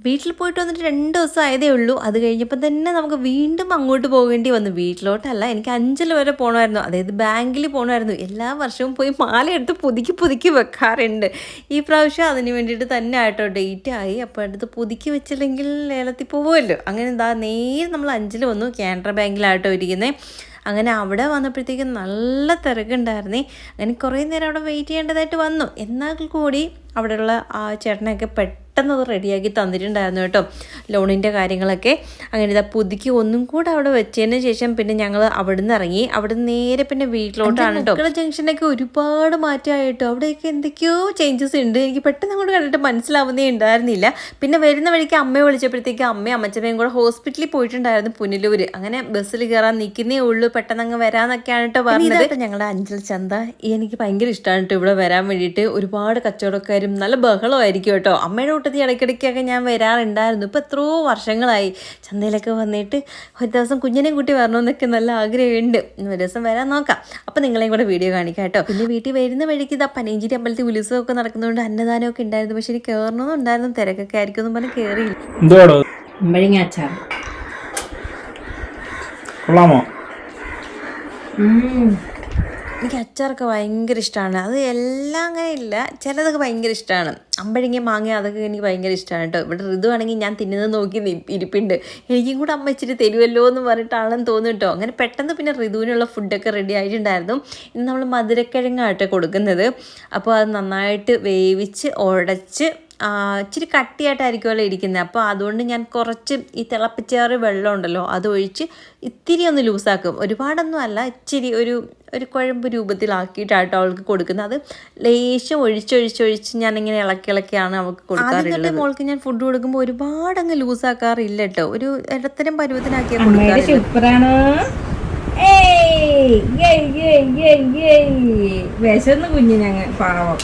വീട്ടിൽ പോയിട്ട് വന്നിട്ട് 2 ദിവസം ആയതേ ഉള്ളൂ. അത് കഴിഞ്ഞപ്പോൾ തന്നെ നമുക്ക് വീണ്ടും അങ്ങോട്ട് പോകേണ്ടി വന്നു. വീട്ടിലോട്ടല്ല, എനിക്ക് അഞ്ചൽ വരെ പോകണമായിരുന്നു. അതായത് ബാങ്കിൽ പോകണമായിരുന്നു. എല്ലാ വർഷവും പോയി മാലയെടുത്ത് പുതുക്കി പുതുക്കി വെക്കാറുണ്ട്. ഈ പ്രാവശ്യം അതിന് വേണ്ടിയിട്ട് തന്നെ ആയിട്ടോ ഡേറ്റ് ആയി. അപ്പോൾ അടുത്ത് പുതുക്കി വെച്ചില്ലെങ്കിൽ ലേലത്തിൽ പോകുമല്ലോ. അങ്ങനെ എന്താ നേരെ നമ്മൾ അഞ്ചൽ വന്നു. കാനറ ബാങ്കിലായിട്ടോ ഇരിക്കുന്നത്. അങ്ങനെ അവിടെ വന്നപ്പോഴത്തേക്കും നല്ല തിരക്കുണ്ടായിരുന്നേ. അങ്ങനെ കുറേ നേരം അവിടെ വെയിറ്റ് ചെയ്യേണ്ടതായിട്ട് വന്നു. എന്നാൽ കൂടി അവിടെയുള്ള ആ ചേട്ടനൊക്കെ പെട്ടെന്ന് അത് റെഡിയാക്കി തന്നിട്ടുണ്ടായിരുന്നു കേട്ടോ, ലോണിൻ്റെ കാര്യങ്ങളൊക്കെ. അങ്ങനെ ഇതാ പുതുക്കി ഒന്നും കൂടെ അവിടെ വെച്ചതിന് ശേഷം പിന്നെ ഞങ്ങൾ അവിടെ നിന്ന് ഇറങ്ങി. അവിടെ നിന്ന് നേരെ പിന്നെ വീട്ടിലോട്ടാണ് കേട്ടോ. മക്കള ജംഗ്ഷനൊക്കെ ഒരുപാട് മാറ്റമായിട്ടോ. അവിടെയൊക്കെ എന്തൊക്കെയോ ചേഞ്ചസ് ഉണ്ട്. എനിക്ക് പെട്ടെന്ന് അങ്ങോട്ട് കണ്ടിട്ട് മനസ്സിലാവുന്നേ ഉണ്ടായിരുന്നില്ല. പിന്നെ വരുന്ന വഴിക്ക് അമ്മയെ വിളിച്ചപ്പോഴത്തേക്ക് അമ്മയും അമ്മച്ചമ്മയും കൂടെ ഹോസ്പിറ്റലിൽ പോയിട്ടുണ്ടായിരുന്നു, പുനലൂർ. അങ്ങനെ ബസ്സിൽ കയറാൻ നിൽക്കുന്നേ ഉള്ളൂ, പെട്ടെന്ന് അങ്ങ് വരാമെന്നൊക്കെയാണ് കേട്ടോ പറഞ്ഞത്. ഞങ്ങളുടെ അഞ്ചൽ ചന്ത എനിക്ക് ഭയങ്കര ഇഷ്ടമാണ് കേട്ടോ ഇവിടെ വരാൻ വേണ്ടിയിട്ട്. ഒരുപാട് കച്ചവടക്കാരും നല്ല ബഹളമായിരിക്കും കേട്ടോ. അമ്മയുടെ കൂട്ടത്തിൽ ഇടയ്ക്കിടയ്ക്കൊക്കെ ഞാൻ വരാറുണ്ടായിരുന്നു. ഇപ്പോൾ എത്രയോ വർഷങ്ങളായി ചന്തയിലൊക്കെ വന്നിട്ട്. ഒരു ദിവസം കുഞ്ഞിനെയും കൂട്ടി വരണമെന്നൊക്കെ നല്ല ആഗ്രഹമുണ്ട്. ഒരു ദിവസം വരാൻ നോക്കാം. അപ്പോൾ നിങ്ങളെയും കൂടെ വീഡിയോ കാണിക്കാം കേട്ടോ. പിന്നെ വീട്ടിൽ വരുന്ന വഴിക്ക് ഇതാ പനയഞ്ചേരി അമ്പലത്തിൽ ഉത്സവമൊക്കെ നടക്കുന്നതുകൊണ്ട് അന്നദാനമൊക്കെ ഉണ്ടായിരുന്നു. പക്ഷേ എനിക്ക് കയറണമെന്നുണ്ടായിരുന്നു, തിരക്കൊക്കെ ആയിരിക്കും എന്ന് പറഞ്ഞ് കയറിയില്ല. അമ്പഴങ്ങ അച്ചാർ കൊള്ളാമോ? എനിക്ക് അച്ചാറൊക്കെ ഭയങ്കര ഇഷ്ടമാണ്. അത് എല്ലാം അങ്ങനെ ഇല്ല, ചിലതൊക്കെ ഭയങ്കര ഇഷ്ടമാണ്. അമ്പഴങ്ങ മാങ്ങ അതൊക്കെ എനിക്ക് ഭയങ്കര ഇഷ്ടമാണ് കേട്ടോ. ഇവിടെ ഋതുവാണെങ്കിൽ ഞാൻ തിന്നുന്നത് നോക്കി ഇരിപ്പുണ്ട്. എനിക്കും കൂടെ അമ്മ ഇച്ചിരി തരുമല്ലോ എന്ന് പറഞ്ഞിട്ടാണെന്ന് തോന്നും കേട്ടോ. അങ്ങനെ പെട്ടെന്ന് പിന്നെ ഋതുവിനുള്ള ഫുഡൊക്കെ റെഡി ആയിട്ടുണ്ടായിരുന്നു. ഇന്ന് നമ്മൾ മധുരക്കിഴങ്ങായിട്ട് കൊടുക്കുന്നത്. അപ്പോൾ അത് നന്നായിട്ട് വേവിച്ച് ഉടച്ച് ഇച്ചിരി കട്ടിയായിട്ടായിരിക്കുമല്ലോ ഇരിക്കുന്നത്. അപ്പോൾ അതുകൊണ്ട് ഞാൻ കുറച്ച് ഈ തിളപ്പിച്ചാറ് വെള്ളം ഉണ്ടല്ലോ അതൊഴിച്ച് ഇത്തിരി ഒന്ന് ലൂസാക്കും. ഒരുപാടൊന്നും അല്ല, ഇച്ചിരി ഒരു കുഴമ്പ് രൂപത്തിലാക്കിയിട്ടാട്ടോ അവൾക്ക് കൊടുക്കുന്നത്. അത് ലേശം ഒഴിച്ചൊഴിച്ചൊഴിച്ച് ഞാനിങ്ങനെ ഇളക്കിയാണ് അവൾക്ക് കൊടുക്കാറുള്ളത്. മോൾക്ക് ഞാൻ ഫുഡ് കൊടുക്കുമ്പോൾ ഒരുപാട് അങ്ങ് ലൂസാക്കാറില്ല കേട്ടോ. ഒരു ഇടത്തരം പരുവത്തിനാക്കിയാൽ കൊടുക്കാറുണ്ട്. വിശന്ന് കുഞ്ഞിനങ്ങ് പാവം.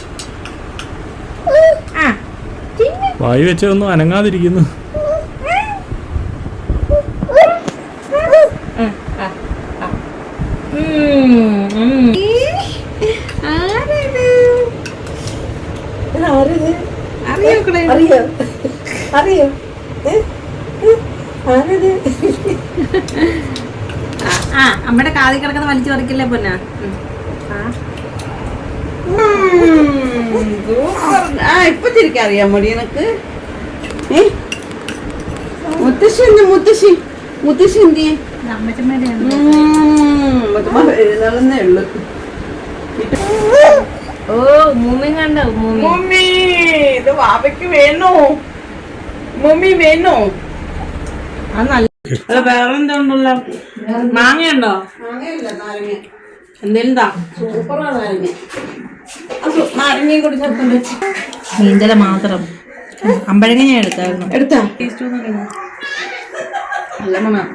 വായി വെച്ചൊന്നും അനങ്ങാതിരിക്കുന്നു. അറിയോ അമ്മയുടെ കാതി കിടക്കുന്ന വലിച്ചു പറിക്കില്ലേ പൊന്ന. ഇപ്പൊ തിരിക്കാൻ അറിയാൻ മതി എനക്ക്. മുത്തശ്ശി എന്തിയെ എഴുന്നള്ളന്നേ ഉള്ളു. ഓ മൂമ്മി കണ്ടോ? മമ്മി ഇത് വാവയ്ക്ക് വേണോ? മമ്മി വേണോ? അത് നല്ല. അല്ല വേറെന്താ ഉണ്ടല്ലോ? മാങ്ങയുണ്ടോ? മാങ്ങയില്ല, നാരങ്ങ. എന്തേലും സൂപ്പറാണ് നാരങ്ങ. നാരങ്ങയും കൂടി ചേർത്തുണ്ട്. മീൻതല മാത്രം. അമ്പഴങ്ങ ഞാൻ എടുത്തായിരുന്നു. എടുത്താ നല്ല മണം.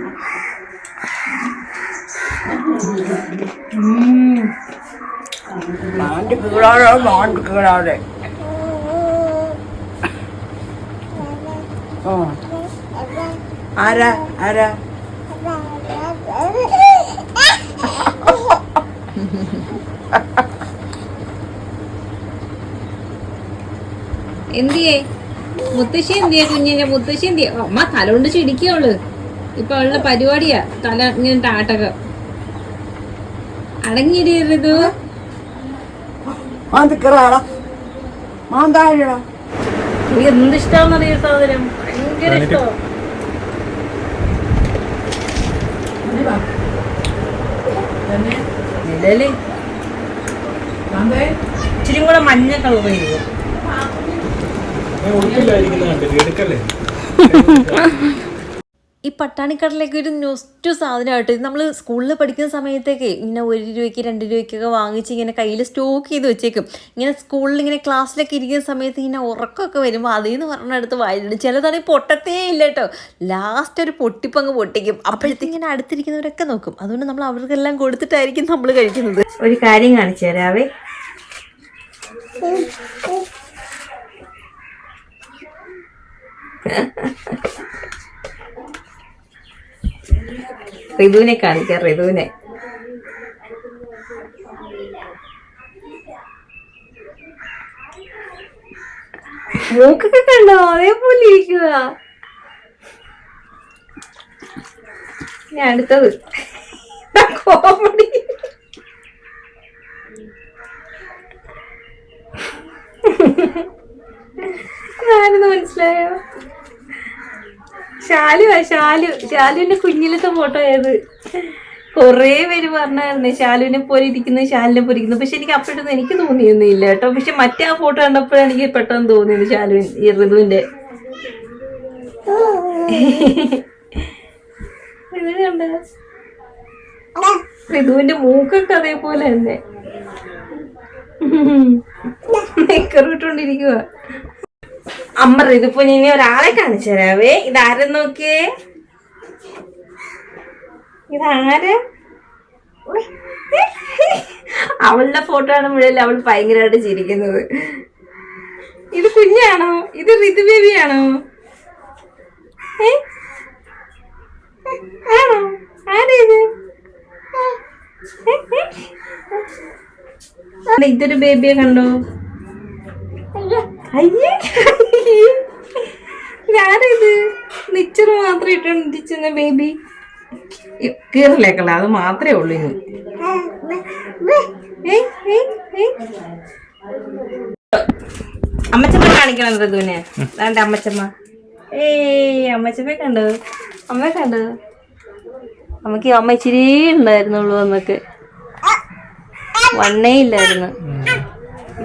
ആരാ എന്തിയേ മുത്തശ്ശി എന്തിയെ? കുഞ്ഞിന്റെ മുത്തശ്ശി എന്തിയെ? അമ്മ തല കൊണ്ട് ചിടിക്കുള്ളു. ഇപ്പൊ ഉള്ള പരിപാടിയാ തല ഇങ്ങനെ ടാട്ടക. അടങ്ങിയിടരുത്. എന്തിഷ്ടാന്നറിയ സാധനം, ഭയങ്കര ഇഷ്ടോ. ഇച്ചിരി കൂടെ മഞ്ഞ കളർ ചെയ്തു. ഈ പട്ടാണിക്കടലേക്ക് ഒരു നൊസ്റ്റു സാധനമായിട്ട് നമ്മൾ സ്കൂളിൽ പഠിക്കുന്ന സമയത്തൊക്കെ ഇങ്ങനെ 1 രൂപയ്ക്ക് 2 രൂപയ്ക്കൊക്കെ വാങ്ങിച്ച് ഇങ്ങനെ കയ്യിൽ സ്റ്റോക്ക് ചെയ്ത് വെച്ചേക്കും. ഇങ്ങനെ സ്കൂളിൽ ഇങ്ങനെ ക്ലാസ്സിലൊക്കെ ഇരിക്കുന്ന സമയത്ത് ഇങ്ങനെ ഉറക്കമൊക്കെ വരുമ്പോൾ അതിൽ നിന്ന് പറഞ്ഞെടുത്ത് വായിലിടും. ചിലതാണെങ്കിൽ പൊട്ടത്തേ ഇല്ല കേട്ടോ. ലാസ്റ്റ് ഒരു പൊട്ടിപ്പങ്ങ് പൊട്ടിക്കും. അപ്പോഴത്തേക്ക് ഇങ്ങനെ അടുത്തിരിക്കുന്നവരൊക്കെ നോക്കും. അതുകൊണ്ട് നമ്മൾ അവർക്കെല്ലാം കൊടുത്തിട്ടായിരിക്കും നമ്മൾ കഴിക്കുന്നത്. ഒരു കാര്യം കാണിച്ചു തരാവേ. ഋതുവിനെ കാണിക്കാം. ഋതുവിനെ മൂക്കൊക്കെ കണ്ടോ അതേപോലെ ഇരിക്കുക. ഇനി അടുത്തത് കോമഡി. ആരെന്ന് മനസ്സിലായോ? ശാലുവിന്റെ കുഞ്ഞിലത്തെ ഫോട്ടോ ഏത്? കൊറേ പേര് പറഞ്ഞായിരുന്നു ശാലുവിനെ പോലെ ഇരിക്കുന്നു, ശാലിനെ പോലെ ഇരിക്കുന്നു. പക്ഷെ എനിക്ക് അപ്പോഴൊന്നും എനിക്ക് തോന്നിയൊന്നുമില്ല കേട്ടോ. പക്ഷെ മറ്റേ ആ ഫോട്ടോ കണ്ടപ്പോഴാണ് എനിക്ക് പെട്ടെന്ന് തോന്നിയത് ശാലുവിൻ ഈ ഋതുവിന്റെ. ഇത് കണ്ട ഋതുവിന്റെ മൂക്കൊക്കെ അതേപോലെ തന്നെ നെക്കറിട്ടോണ്ടിരിക്കുക. അമ്മ ഋതുപ്പോ ഇനി ഒരാളെ കാണിച്ചു തരാവേ. ഇതാരെ നോക്കിയേ, ഇതാരെ? അവളുടെ ഫോട്ടോ കാണുമ്പോഴല്ലേ അവൾ ഭയങ്കരമായിട്ട് ചിരിക്കുന്നത്. ഇത് കുഞ്ഞാണോ? ഇത് ഋതു ബേബിയാണോ? ആണോ? ആരേത്? ഇതൊരു ബേബിയെ കണ്ടോ? അയ്യേ, ഇതാരത്? നിച്ചറ് മാത്രം ഇട്ടോണ്ടിരിക്കുന്ന ബേബി. കീറിലേക്കല്ല, അത് മാത്രമേ ഉള്ളൂ. ഇനി അമ്മച്ചമ്മ കാണിക്കണം ഋതുവിനെ. അതാണ്ട് അമ്മച്ചമ്മ. അമ്മച്ചമ്മയെ കണ്ടോ? അമ്മ കണ്ടോ? അമ്മക്ക് അമ്മ ഇച്ചിരി ഉണ്ടായിരുന്നുള്ളൂ. അമ്മക്ക് വണ്ണേ ഇല്ലായിരുന്നു.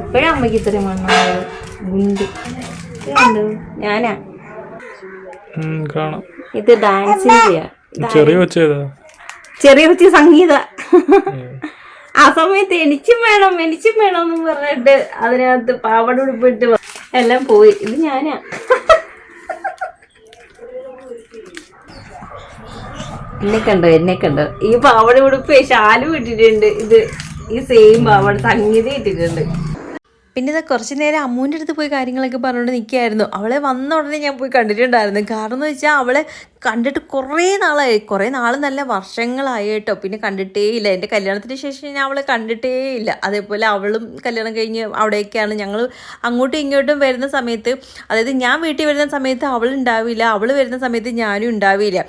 ഇപ്പഴും അമ്മക്ക് ഇത്രയും വണ്ണമായത്. ഗുണ്ട് കണ്ടോ? ഞാനാ ഇത് ഡാൻസിന്റെ ചെറിയ കൊച്ചു സംഗീത. ആ സമയത്ത് എനിക്കും വേണം എന്ന് പറഞ്ഞിട്ട് അതിനകത്ത് പാവട ഉടുപ്പിട്ട് എല്ലാം പോയി. ഇത് ഞാനാ. എന്നെ കണ്ടോ? ഈ പാവട ഉടുപ്പ് ശാലു ഇട്ടിട്ടുണ്ട്. ഇത് ഈ സെയിം പാവട സംഗീത ഇട്ടിട്ടുണ്ട്. പിന്നെ ഇത് കുറച്ച് നേരം അമ്മൂൻ്റെ അടുത്ത് പോയി കാര്യങ്ങളൊക്കെ പറഞ്ഞുകൊണ്ട് നിൽക്കുകയായിരുന്നു. അവളെ വന്ന ഉടനെ ഞാൻ പോയി കണ്ടിട്ടുണ്ടായിരുന്നു. കാരണം എന്ന് വെച്ചാൽ അവളെ കണ്ടിട്ട് കുറേ നാൾ നല്ല വർഷങ്ങളായി കേട്ടോ. പിന്നെ കണ്ടിട്ടേ ഇല്ല. എൻ്റെ കല്യാണത്തിന് ശേഷം ഞാൻ അവളെ കണ്ടിട്ടേ ഇല്ല. അതേപോലെ അവളും കല്യാണം കഴിഞ്ഞ് അവിടേക്കാണ്. ഞങ്ങൾ അങ്ങോട്ടും ഇങ്ങോട്ടും വരുന്ന സമയത്ത്, അതായത് ഞാൻ വീട്ടിൽ വരുന്ന സമയത്ത് അവൾ ഉണ്ടാവില്ല, അവൾ വരുന്ന സമയത്ത് ഞാനും ഉണ്ടാവില്ല.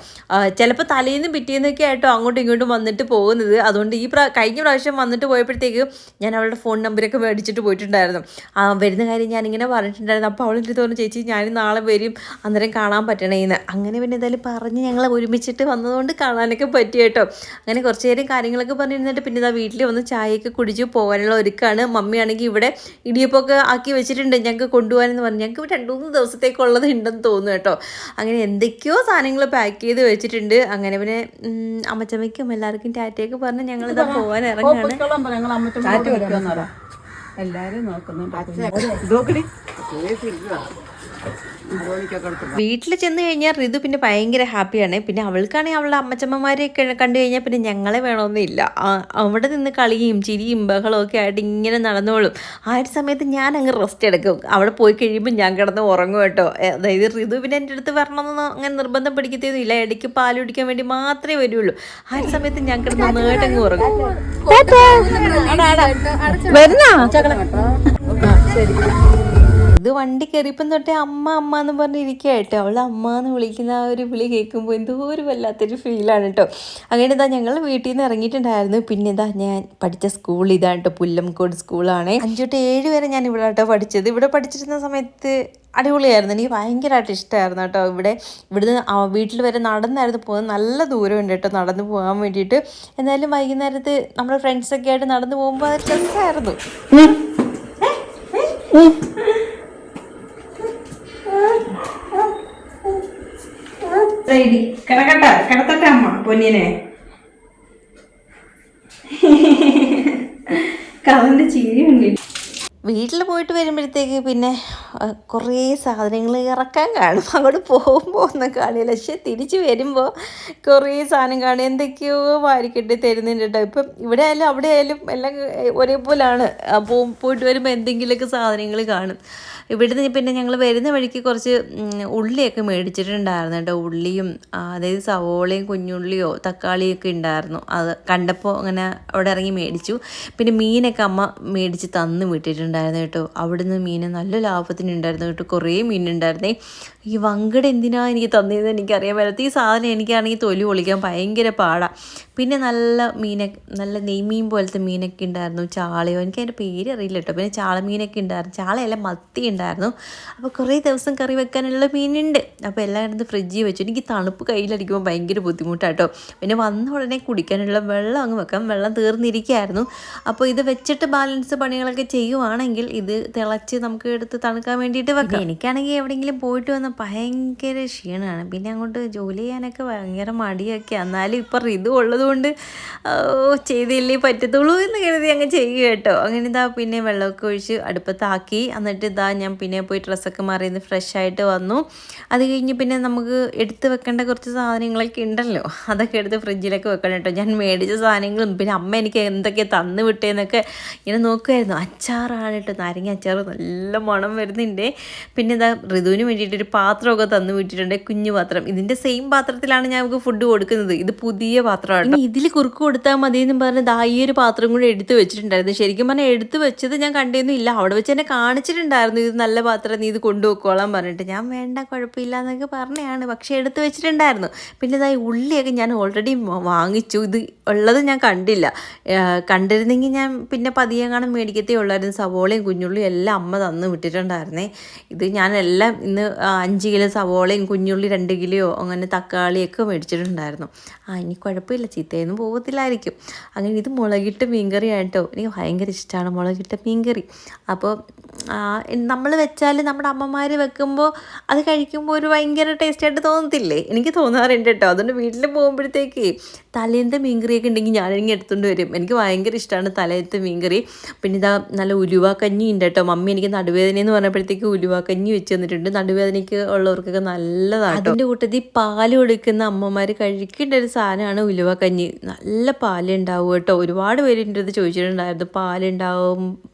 ചിലപ്പോൾ തലേന്നും പിറ്റേന്നൊക്കെ ആയിട്ടോ അങ്ങോട്ടും ഇങ്ങോട്ടും വന്നിട്ട് പോകുന്നത്. അതുകൊണ്ട് കഴിഞ്ഞ പ്രാവശ്യം വന്നിട്ട് പോയപ്പോഴത്തേക്ക് ഞാൻ അവളുടെ ഫോൺ നമ്പരൊക്കെ മേടിച്ചിട്ട് പോയിട്ടുണ്ടായിരുന്നു. വരുന്ന കാര്യം ഞാനിങ്ങനെ പറഞ്ഞിട്ടുണ്ടായിരുന്നു. അപ്പോൾ അവളെൻ്റെ തോന്നുന്നു ചേച്ചി ഞാൻ നാളെ വരും, അന്നേരം കാണാൻ പറ്റണേന്ന്. അങ്ങനെ പിന്നെ എന്തായാലും പറഞ്ഞ് ഞങ്ങൾ ഒരുമിച്ചിട്ട് വന്നതുകൊണ്ട് കാണാനൊക്കെ പറ്റി കേട്ടോ. അങ്ങനെ കുറച്ച് നേരം കാര്യങ്ങളൊക്കെ പറഞ്ഞിരുന്നിട്ട് പിന്നെ ഇതാ വീട്ടിൽ വന്ന് ചായയൊക്കെ കുടിച്ച് പോകാനുള്ള ഒരുക്കാണ്. മമ്മിയാണെങ്കിൽ ഇവിടെ ഇടിയപ്പമൊക്കെ ആക്കി വെച്ചിട്ടുണ്ട് ഞങ്ങൾക്ക് കൊണ്ടുപോകാനെന്ന് പറഞ്ഞു. ഞങ്ങൾക്ക് 2-3 ദിവസത്തേക്കുള്ളത് ഉണ്ടെന്ന് തോന്നുന്നു കേട്ടോ. അങ്ങനെ എന്തൊക്കെയോ സാധനങ്ങൾ പാക്ക് ചെയ്ത് വെച്ചിട്ടുണ്ട്. അങ്ങനെ പിന്നെ അമ്മച്ചമ്മയ്ക്കും എല്ലാവർക്കും ടാറ്റയൊക്കെ പറഞ്ഞ് ഞങ്ങളിതാ പോകാൻ ഇറങ്ങുകയാണ്. എല്ലാരും നോക്കുന്നുണ്ട്. വീട്ടിൽ ചെന്ന് കഴിഞ്ഞാൽ ഋതു പിന്നെ ഭയങ്കര ഹാപ്പിയാണ്. പിന്നെ അവൾക്കാണെങ്കിൽ അവളുടെ അമ്മച്ചമ്മമാരെയൊക്കെ കണ്ടു കഴിഞ്ഞാൽ പിന്നെ ഞങ്ങളെ വേണമെന്നില്ല. അവിടെ നിന്ന് കളിയും ചിരിയും ബഹളവും ഒക്കെ ആയിട്ട് ഇങ്ങനെ നടന്നോളും. ആ ഒരു സമയത്ത് ഞാൻ അങ്ങ് റെസ്റ്റ് എടുക്കും. അവിടെ പോയി കഴിയുമ്പോൾ ഞാൻ കിടന്ന് ഉറങ്ങും കേട്ടോ. അതായത് ഋതു പിന്നെ എൻ്റെ അടുത്ത് വരണമെന്നൊന്നും അങ്ങനെ നിർബന്ധം പിടിക്കത്തേന്നില്ല. ഇടയ്ക്ക് പാൽ കുടിക്കാൻ വേണ്ടി മാത്രമേ വരുള്ളൂ. ആ ഒരു സമയത്ത് ഞാൻ കിടന്ന് നേട്ടങ്ങ് ഉറങ്ങും. ഇത് വണ്ടി കയറിയപ്പം തൊട്ടേ അമ്മ എന്ന് പറഞ്ഞിരിക്കുക കേട്ടോ. അവൾ അമ്മ എന്ന് വിളിക്കുന്ന ആ ഒരു വിളി കേൾക്കുമ്പോൾ എന്തോ ഒരു വല്ലാത്തൊരു ഫീലാണ് കേട്ടോ. അങ്ങനെ ഇതാ ഞങ്ങൾ വീട്ടിൽ നിന്ന് ഇറങ്ങിയിട്ടുണ്ടായിരുന്നു. പിന്നെ ഇതാ ഞാൻ പഠിച്ച സ്കൂൾ ഇതാണ് കേട്ടോ, പുല്ലംകോട് സ്കൂളാണ്. 5 തൊട്ട് 7 വരെ ഞാൻ ഇവിടെ കേട്ടോ പഠിച്ചത്. ഇവിടെ പഠിച്ചിരുന്ന സമയത്ത് അടിപൊളിയായിരുന്നു. എനിക്ക് ഭയങ്കരമായിട്ട് ഇഷ്ടമായിരുന്നു കേട്ടോ. ഇവിടുന്ന് വീട്ടിൽ വരെ നടന്നായിരുന്നു പോകുന്നത്. നല്ല ദൂരമുണ്ട് കേട്ടോ നടന്നു പോകാൻ വേണ്ടിയിട്ട്. എന്നാലും വൈകുന്നേരത്ത് നമ്മുടെ ഫ്രണ്ട്സൊക്കെ ആയിട്ട് നടന്നു പോകുമ്പോൾ അത് രസമായിരുന്നു. കിടത്തട്ടെ അമ്മ പൊന്നിനെ. കളന്റെ ചിരിയുണ്ട്. വീട്ടിൽ പോയിട്ട് വരുമ്പോഴത്തേക്ക് പിന്നെ കുറേ സാധനങ്ങൾ ഇറക്കാൻ കാണും. അങ്ങോട്ട് പോകുമ്പോൾ ഒന്നും കാണില്ല, പക്ഷെ തിരിച്ച് വരുമ്പോൾ കുറേ സാധനം കാണും. എന്തൊക്കെയോ വാരിക്കെട്ടി തരുന്നുണ്ട് കേട്ടോ. ഇപ്പം ഇവിടെ ആയാലും അവിടെ ആയാലും എല്ലാം ഒരേപോലെയാണ്. പോയിട്ട് വരുമ്പോൾ എന്തെങ്കിലുമൊക്കെ സാധനങ്ങൾ കാണും. ഇവിടുന്ന് പിന്നെ ഞങ്ങൾ വരുന്ന വഴിക്ക് കുറച്ച് ഉള്ളിയൊക്കെ മേടിച്ചിട്ടുണ്ടായിരുന്നു കേട്ടോ. ഉള്ളിയും അതായത് സവോളയും കുഞ്ഞുള്ളിയോ തക്കാളിയൊക്കെ ഉണ്ടായിരുന്നു. അത് കണ്ടപ്പോൾ അങ്ങനെ അവിടെ ഇറങ്ങി മേടിച്ചു. പിന്നെ മീനൊക്കെ അമ്മ മേടിച്ച് തന്ന് വിട്ടിട്ടുണ്ടായിരുന്നു കേട്ടോ. അവിടുന്ന് മീൻ നല്ല ലാഭത്തിനുണ്ടായിരുന്നു കേട്ടോ. കുറേ മീനുണ്ടായിരുന്നേ. ഈ വങ്കട എന്തിനാ എനിക്ക് തന്നതെന്ന് എനിക്കറിയാൻ പറ്റാത്ത. ഈ സാധനം എനിക്കാണെങ്കിൽ തൊലി പൊളിക്കാൻ ഭയങ്കര പാടാണ്. പിന്നെ നല്ല നല്ല നെയ്മീൻ പോലത്തെ മീനൊക്കെ ഉണ്ടായിരുന്നു. ചാളയോ എനിക്ക് അതിൻ്റെ പേര് അറിയില്ല കേട്ടോ. പിന്നെ ചാളമീനൊക്കെ ഉണ്ടായിരുന്നു. ചാളയല്ല മത്തി ഉണ്ടായിരുന്നു. അപ്പോൾ കുറേ ദിവസം കറി വെക്കാനുള്ള മീനുണ്ട്. അപ്പോൾ എല്ലാം എടുത്ത് ഫ്രിഡ്ജിൽ വെച്ചു. എനിക്ക് തണുപ്പ് കയ്യിലടിക്കുമ്പോൾ ഭയങ്കര ബുദ്ധിമുട്ടാട്ടോ. പിന്നെ വന്ന ഉടനെ കുടിക്കാനുള്ള വെള്ളം അങ്ങ് വെക്കാം. വെള്ളം തീർന്നിരിക്കുകയായിരുന്നു. അപ്പോൾ ഇത് വെച്ചിട്ട് ബാലൻസ് പണികളൊക്കെ ചെയ്യുവാണെങ്കിൽ ഇത് തിളച്ച് നമുക്ക് എടുത്ത് തണുക്കാൻ വേണ്ടിയിട്ട് വെക്കാം. എനിക്കാണെങ്കിൽ എവിടെയെങ്കിലും പോയിട്ട് വന്ന ഭയങ്കര ക്ഷീണമാണ്. പിന്നെ അങ്ങോട്ട് ജോലി ചെയ്യാനൊക്കെ ഭയങ്കര മടിയൊക്കെ. എന്നാലും ഇപ്പോൾ ഋതു ഉള്ളതുകൊണ്ട് ചെയ്തില്ലേ പറ്റത്തുള്ളൂ എന്ന് കരുതി അങ്ങ് ചെയ്യുക കേട്ടോ. അങ്ങനെ ഇതാ പിന്നെ വെള്ളമൊക്കെ ഒഴിച്ച് അടുപ്പത്താക്കി. എന്നിട്ട് ഇതാ ഞാൻ പിന്നെ പോയി ഡ്രസ്സൊക്കെ മാറിയത് ഫ്രഷ് ആയിട്ട് വന്നു. അത് കഴിഞ്ഞ് പിന്നെ നമുക്ക് എടുത്ത് വെക്കേണ്ട കുറച്ച് സാധനങ്ങളൊക്കെ ഉണ്ടല്ലോ, അതൊക്കെ എടുത്ത് ഫ്രിഡ്ജിലൊക്കെ വെക്കണം കേട്ടോ. ഞാൻ മേടിച്ച സാധനങ്ങളും പിന്നെ അമ്മ എനിക്ക് എന്തൊക്കെ തന്നു വിട്ടേന്നൊക്കെ ഇങ്ങനെ നോക്കുമായിരുന്നു. അച്ചാറാണ് കേട്ടോ, നാരങ്ങ അച്ചാർ നല്ല മണം വരുന്നുണ്ട്. പിന്നെ ഇതാ ഋതുവിന് വേണ്ടിയിട്ടൊരു പാത്രമൊക്കെ തന്നു വിട്ടിട്ടുണ്ട്, കുഞ്ഞു പാത്രം. ഇതിൻ്റെ സെയിം പാത്രത്തിലാണ് ഞാൻ നമുക്ക് ഫുഡ് കൊടുക്കുന്നത്. ഇത് പുതിയ പാത്രമാണ്. ഇനി ഇതിൽ കുറുക്ക് കൊടുത്താൽ മതി എന്നും പറഞ്ഞ് ദാ ഈ ഒരു പാത്രം കൂടെ എടുത്ത് വെച്ചിട്ടുണ്ടായിരുന്നു. ശരിക്കും പറഞ്ഞാൽ എടുത്ത് വെച്ചത് ഞാൻ കണ്ടൊന്നും ഇല്ല. അവിടെ വെച്ച് എന്നെ കാണിച്ചിട്ടുണ്ടായിരുന്നു, ഇത് നല്ല പാത്രം, നീ ഇത് കൊണ്ടുപോയിക്കോളാൻ പറഞ്ഞിട്ട്. ഞാൻ വേണ്ട കുഴപ്പമില്ല എന്നൊക്കെ പറഞ്ഞതാണ്, പക്ഷേ എടുത്ത് വെച്ചിട്ടുണ്ടായിരുന്നു. പിന്നെ ഇതാ ഉള്ളിയൊക്കെ ഞാൻ ഓൾറെഡി വാങ്ങിച്ചു. ഇത് ഉള്ളത് ഞാൻ കണ്ടില്ല. കണ്ടിരുന്നെങ്കിൽ ഞാൻ പിന്നെ പതിയെ കാണാൻ മേടിക്കത്തേ ഉള്ളായിരുന്നു. സവോളയും കുഞ്ഞുള്ളിയും എല്ലാം അമ്മ തന്ന് വിട്ടിട്ടുണ്ടായിരുന്നേ. ഇത് ഞാനെല്ലാം ഇന്ന് 5 കിലോ സവോളയും കുഞ്ഞുള്ളി 2 കിലോയോ അങ്ങനെ തക്കാളിയൊക്കെ മേടിച്ചിട്ടുണ്ടായിരുന്നു. ഇനി കുഴപ്പമില്ല, ചീത്തയൊന്നും പോകത്തില്ലായിരിക്കും. അങ്ങനെ ഇത് മുളകിട്ട മീൻകറി ആയിട്ടോ. എനിക്ക് ഭയങ്കര ഇഷ്ടമാണ് മുളകിട്ട മീൻകറി. അപ്പോൾ നമ്മൾ വെച്ചാൽ നമ്മുടെ അമ്മമാർ വെക്കുമ്പോൾ അത് കഴിക്കുമ്പോൾ ഒരു ഭയങ്കര ടേസ്റ്റായിട്ട് തോന്നത്തില്ലേ? എനിക്ക് തോന്നാറുണ്ട് കേട്ടോ. അതുകൊണ്ട് വീട്ടിൽ പോകുമ്പോഴത്തേക്ക് തലേന്നത്തെ മീൻകറിയൊക്കെ ഉണ്ടെങ്കിൽ ഞാനിങ്ങനെ എടുത്തുകൊണ്ട് വരും. എനിക്ക് ഭയങ്കര ഇഷ്ടമാണ് തലേന്നത്തെ മീൻകറി. പിന്നെ ഇതാ നല്ല ഉലുവ കഞ്ഞി ഉണ്ട് കേട്ടോ. മമ്മി എനിക്ക് നടുവേദന എന്ന് പറഞ്ഞപ്പോഴത്തേക്ക് ഉലുവ കഞ്ഞി വെച്ച് തന്നിട്ടുണ്ട്. നടുവേദനയ്ക്ക് ഉള്ളവർക്കൊക്കെ നല്ലതാണ്. അതിൻ്റെ കൂട്ടത്തിൽ പാൽ കൊടുക്കുന്ന അമ്മമാർ കഴിക്കേണ്ട ഒരു സാധനമാണ് ഉലുവ കഞ്ഞി. നല്ല പാലുണ്ടാവും കേട്ടോ. ഒരുപാട് പേര് എൻ്റെ അടുത്ത് ചോദിച്ചിട്ടുണ്ടായിരുന്നു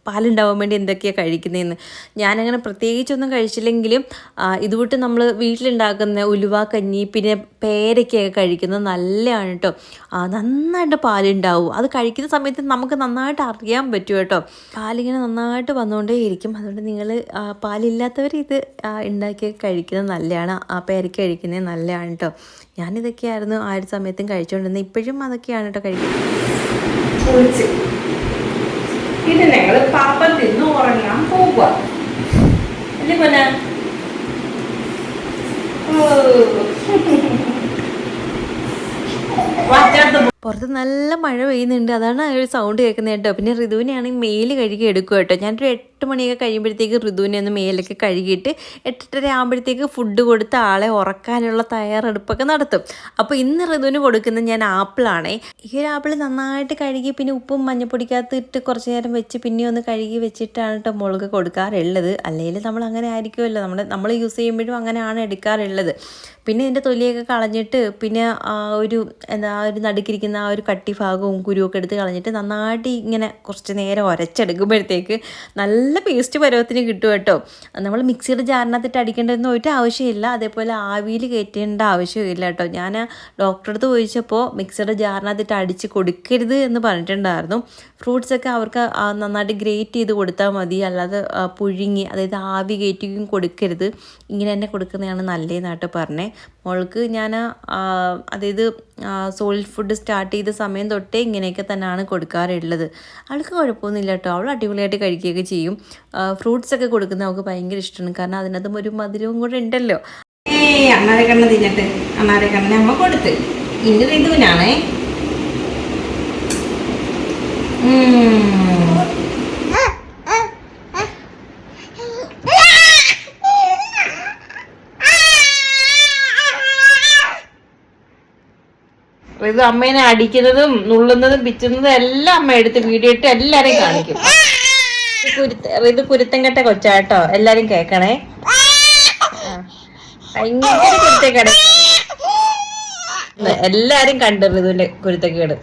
പാലുണ്ടാവാൻ വേണ്ടി എന്തൊക്കെയാണ് കഴിക്കുന്നതെന്ന്. ഞാനങ്ങനെ പ്രത്യേകിച്ചൊന്നും കഴിച്ചില്ലെങ്കിലും ഇതുകൂട്ട് നമ്മൾ വീട്ടിലുണ്ടാക്കുന്ന ഉലുവ കഞ്ഞി പിന്നെ പേരയ്ക്കൊക്കെ കഴിക്കുന്നത് നല്ലതാണ് കേട്ടോ. നന്നായിട്ട് പാലുണ്ടാവും. അത് കഴിക്കുന്ന സമയത്ത് നമുക്ക് നന്നായിട്ട് അറിയാൻ പറ്റും കേട്ടോ. പാലിങ്ങനെ നന്നായിട്ട് വന്നുകൊണ്ടേ ഇരിക്കും. അതുകൊണ്ട് നിങ്ങൾ പാലില്ലാത്തവർ ഇത് ഉണ്ടാക്കി കഴിക്കുന്നത് നല്ലതാണ്. പേരയ്ക്ക കഴിക്കുന്നത് നല്ലതാണ് കേട്ടോ. ഞാനിതൊക്കെയായിരുന്നു ആ ഒരു സമയത്തും കഴിച്ചുകൊണ്ടിരുന്നത്. ഇപ്പോഴും അതൊക്കെയാണ് കേട്ടോ കഴിക്കുന്നത്. ഇത് ഞങ്ങൾ പാപ്പം തിന്ന് ഉറങ്ങാൻ പോകുക അല്ലേ പോലെ. പുറത്ത് നല്ല മഴ പെയ്യുന്നുണ്ട്, അതാണ് ആ ഒരു സൗണ്ട് കേൾക്കുന്നത് കേട്ടോ. പിന്നെ ഋതുവിനെയാണെങ്കിൽ മേല് കഴുകി എടുക്കും കേട്ടോ. ഞാനൊരു 8 മണിയൊക്കെ കഴിയുമ്പോഴത്തേക്ക് ഋതുവിനെ ഒന്ന് മേലൊക്കെ കഴുകിയിട്ട് 8:30 ആകുമ്പോഴത്തേക്ക് ഫുഡ് കൊടുത്ത് ആളെ ഉറക്കാനുള്ള തയ്യാറെടുപ്പൊക്കെ നടത്തും. അപ്പോൾ ഇന്ന് ഋതുവിന് കൊടുക്കുന്നത് ഞാൻ ആപ്പിളാണേ. ഈ ഒരു ആപ്പിൾ നന്നായിട്ട് കഴുകി പിന്നെ ഉപ്പും മഞ്ഞപ്പൊടിക്കകത്ത് ഇട്ട് കുറച്ച് നേരം വെച്ച് പിന്നെ ഒന്ന് കഴുകി വെച്ചിട്ടാണ് കേട്ടോ മുളക് കൊടുക്കാറുള്ളത്. അല്ലെങ്കിൽ നമ്മൾ അങ്ങനെ ആയിരിക്കുമല്ലോ, നമ്മൾ യൂസ് ചെയ്യുമ്പോഴും അങ്ങനെയാണ് എടുക്കാറുള്ളത്. പിന്നെ ഇതിൻ്റെ തൊലിയൊക്കെ കളഞ്ഞിട്ട് പിന്നെ ഒരു നടുക്കിരിക്കുന്ന ആ ഒരു കട്ടി ഭാഗവും കുരുവൊക്കെ എടുത്ത് കളഞ്ഞിട്ട് നന്നായിട്ട് ഇങ്ങനെ കുറച്ച് നേരം ഉരച്ചെടുക്കുമ്പോഴത്തേക്ക് നല്ല പേസ്റ്റ് പരുവത്തിന് കിട്ടും കേട്ടോ. നമ്മൾ മിക്സിയുടെ ജാറിനകത്തിട്ട് അടിക്കേണ്ടതെന്ന് ഒരു ആവശ്യമില്ല. അതേപോലെ ആവിയിൽ കയറ്റേണ്ട ആവശ്യമില്ല കേട്ടോ. ഞാൻ ഡോക്ടറെ അടുത്ത് ചോദിച്ചപ്പോൾ മിക്സിയുടെ ജാറിനകത്തിട്ട് അടിച്ച് കൊടുക്കരുത് എന്ന് പറഞ്ഞിട്ടുണ്ടായിരുന്നു. ഫ്രൂട്ട്സൊക്കെ അവർക്ക് നന്നായിട്ട് ഗ്രേറ്റ് ചെയ്ത് കൊടുത്താൽ മതി, അല്ലാതെ പുഴുങ്ങി അതായത് ആവി കയറ്റിയും കൊടുക്കരുത്. ഇങ്ങനെ തന്നെ കൊടുക്കുന്നതാണ് നല്ലതെന്നായിട്ട് പറഞ്ഞേ. മോൾക്ക് ഞാൻ അതായത് സോളിഡ് ഫുഡ് സ്റ്റാർട്ട് ചെയ്ത സമയം തൊട്ടേ ഇങ്ങനെയൊക്കെ തന്നെയാണ് കൊടുക്കാറുള്ളത്. അവൾക്ക് കുഴപ്പമൊന്നുമില്ല കേട്ടോ. അവൾ അടിപൊളിയായിട്ട് കഴിക്കുകയൊക്കെ ചെയ്യും. ഫ്രൂട്ട്സൊക്കെ കൊടുക്കുന്നത് അവൾക്ക് ഭയങ്കര ഇഷ്ടമാണ്. കാരണം അതിനകത്തും ഒരു മധുരവും കൂടെ ഉണ്ടല്ലോ. അണ്ണാരെ കണ്ണ് തിന്നിട്ട് അണ്ണാരെ കണ്ണിന് അമ്മ കൊടുത്ത് ഇന്ന് ഋതുവിനാണേ. ഇത് അമ്മേനെ അടിക്കുന്നതും നുള്ളുന്നതും പിച്ചുന്നതും എല്ലാം അമ്മ എടുത്ത് വീഡിയോ ഇട്ട് എല്ലാരെയും കാണിക്കും. ഇത് കുരുത്തം കെട്ട കൊച്ചാട്ടോ, എല്ലാരും കേക്കണേ. ഭയങ്കര കുരുത്തക്കേട്, എല്ലാരും കണ്ടു ഋതുവിന്റെ കുരുത്തക്കേട്.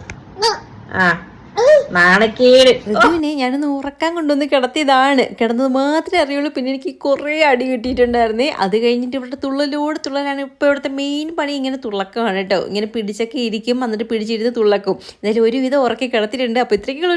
നാണക്കേട്. ഋതുവിനെ ഞാനൊന്ന് ഉറക്കാൻ കൊണ്ടുവന്ന് കിടത്തിയതാണ്. കിടന്നത് മാത്രമേ അറിയുള്ളൂ. പിന്നെ എനിക്ക് കുറേ അടി കിട്ടിയിട്ടുണ്ടായിരുന്നേ. അത് കഴിഞ്ഞിട്ട് ഇവിടെ തുള്ളലോട് തുള്ളലാണ്. ഇപ്പോൾ ഇവിടുത്തെ മെയിൻ പണി ഇങ്ങനെ തുള്ളക്കമാണ് കേട്ടോ. ഇങ്ങനെ പിടിച്ചൊക്കെ ഇരിക്കും, എന്നിട്ട് പിടിച്ചിരുന്ന് തുള്ളക്കും. എന്തായാലും ഒരുവിധം ഉറക്കി കിടത്തിയിട്ടുണ്ട്. അപ്പോൾ ഇത്രയ്ക്കുള്ള